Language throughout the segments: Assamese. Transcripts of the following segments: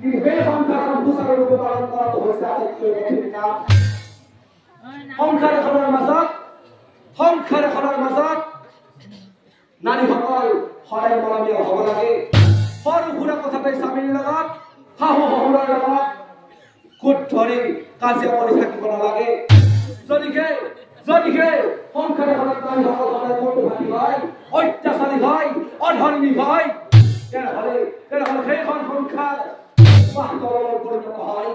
কিন্তু সেই সংসাৰখন সুচাৰুৰূপে পালন কৰাটো হৈছে আটাইতকৈ কঠিন কাম। সংসাৰ এখনৰ মাজত নাৰীসকল সদায় মৰমীয়াল হ'ব লাগে। সৰু সুৰা কথাতে স্বামীৰ লগত শাহু শহুৰৰ লগত কোট ধৰি কাজিয়া কৰি থাকিব নালাগে। যদিহে সংসাৰ এখনত নাৰীসকল সদায় কৰ্তৃভাতী হয়, অত্যাচাৰী হয়, অধৰ্মী হয়, তেনেহ'লে সেইখন সংসাৰ পাহতলৰ পৰিণত হয়।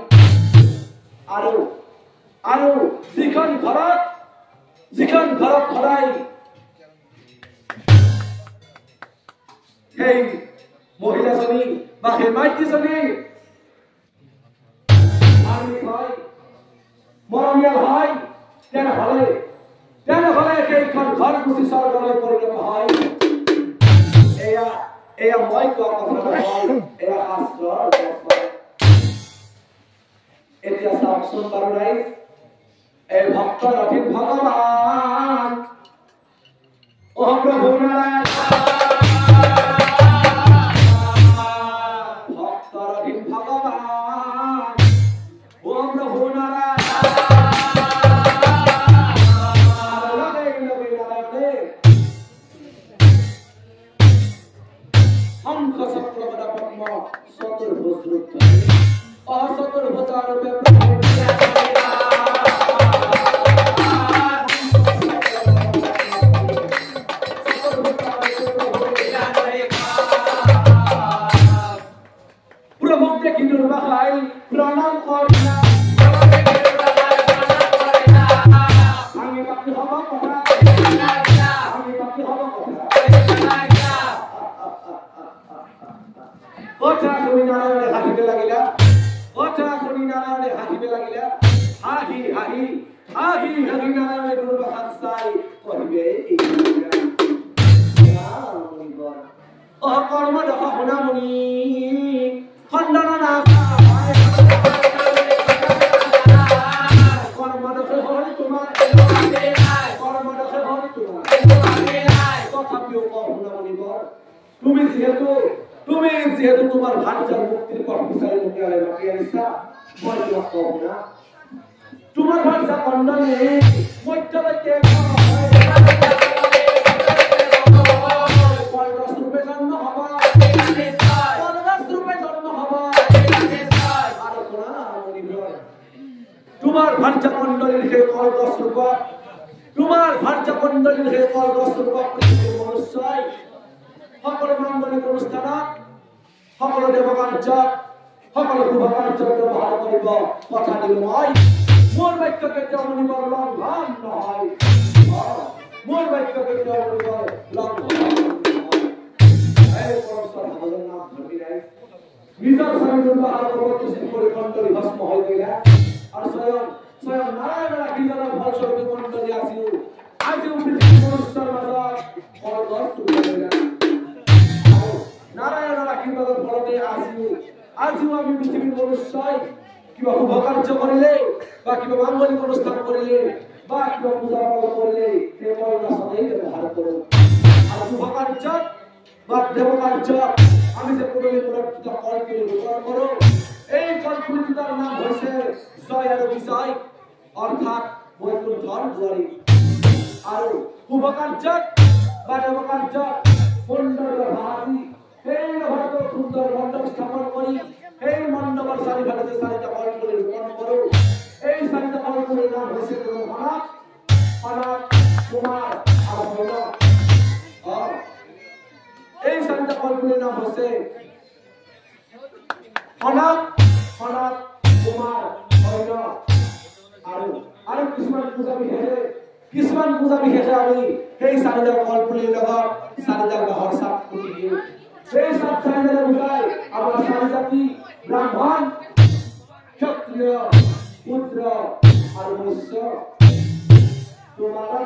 আৰু যিখন ঘৰত সদায় সেই মহিলাজনী বা সেই মাইকীজনী মৰমীয়াল হয়, তেনেহ'লে সেইখন ঘৰ গুচি স্বৰ্গলৈ পৰিণত হয়। এয়া মই কোৱা কথা নহয়, এয়া শাস্ত্ৰৰ কথা। এতিয়া চাওকচোন বাৰু ৰাইজ, এই ভক্তৰ অধীন ভগৱান অ প্ৰভু নাৰায়ণ, ভক্তৰ অধীন ভগৱান অ প্ৰভু নাৰায়ণ, শংখ চক্ৰ গদা পদ্ম চতুৰ্ভুজ ৰূপ অচতুৰ্ভুজাৰূপে প্রভুক দেখি দুর্বাসাই প্রণাম করিনা, আমি বাকি হব কথা, কথা শুনি নারায়ণে হাসিতে লাগিলা, হাহি নারায়ণে দুর্বাসার চাই কহিবে অ কর্ম দেখা শুনামণি খণ্ডন নাচা কর্মদোষে হরি তোমার তথাপিও শুনামণি বর তুমি যেহেতু তোমার ভাঞ্জার মুক্তির পথ বিচারে মুখে আলে বাকি আনিছা, মই তোমাক কব না তোমার ভাঞ্জা কণ্ডনে মধ্যবর্তী তোমার ভাঞ্জা কণ্ডলীর হে কলগছ রূপ, তোমার ভাঞ্জা কণ্ডলীর হে কলগছ রূপ মনুষ্যই সকল মাঙ্গলিক অনুষ্ঠানত সকল দেৱকাৰ্যত সকল শুভকাৰ্যত ব্যৱহাৰ কৰিব কথা দিলো মই। মোৰ বাক্য কেতিয়াও মনিবৰ লংঘন নহয়, মোৰ বাক্য কেতিয়াও মনিবৰ লংঘন নহয়। এই পৰমেশ্বৰ ভগৱানৰ নাম ধৰি ৰাইজ নিজৰ স্বামীৰ ব্যৱহাৰ প্ৰৱৰ্তিত কৰি কণ্ডলী ভস্ম হৈ গ'লা আৰু স্বয়ং নাৰায়ণৰ আশীৰ্বাদৰ ফলস্বৰূপে কণ্ডলী আজিও পৃথিৱীৰ মনুষ্যৰ মাজত কলগছ ৰূপে গ'লা। নাৰায়ণৰ আশীৰ্বাদৰ ফলতে আজিও আমি পৃথিৱীৰ মনুষ্যই কিবা শুভ কাৰ্য কৰিলে বা কিবা মাঙ্গলিক অনুষ্ঠান কৰিলে বা কিবা পূজা পালন কৰিলে সেই কলগছতেই ব্যৱহাৰ কৰোঁ। আৰু শুভ কাৰ্যত বা দেৱ কাৰ্যত আমি যে কলপুলি দুটা কলপুলি ৰোপণ কৰোঁ, এই কলপুলি দুটাৰ নাম হৈছে জয় আৰু বিজয়, অৰ্থাৎ বৈকুণ্ঠৰ দুৱাৰী। আৰু শুভ কাৰ্যত বা দেৱ কাৰ্যত সুন্দৰ ভাষী সেই ভাৰতৰ সুন্দৰ মণ্ডপ স্থাপন কৰি সেই মণ্ডপৰ চাৰিফালে যে চাৰিটা কলপুলি ৰোপণ কৰোঁ, এই চাৰিটা কলপুলিৰ নাম হৈছে কনক, কুমাৰ আৰু ভৈৰৱ। এই চাৰিটা কলপুলিৰ নাম হৈছে কনক, কুমাৰ, ভৈৰৱ। আৰু কিছুমান পূজা বিশেষে আমি সেই চাৰিডাল কলপুলিৰ লগত চাৰিডাল বাঁহৰ চাপ পুতি দিওঁ। সেই চাপ চাৰিডালে বুজাই আমাৰ চাৰি জাতি ব্ৰাহ্মণ, ক্ষত্ৰিয়, শূদ্ৰ আৰু বৈশ্য। তোমাৰ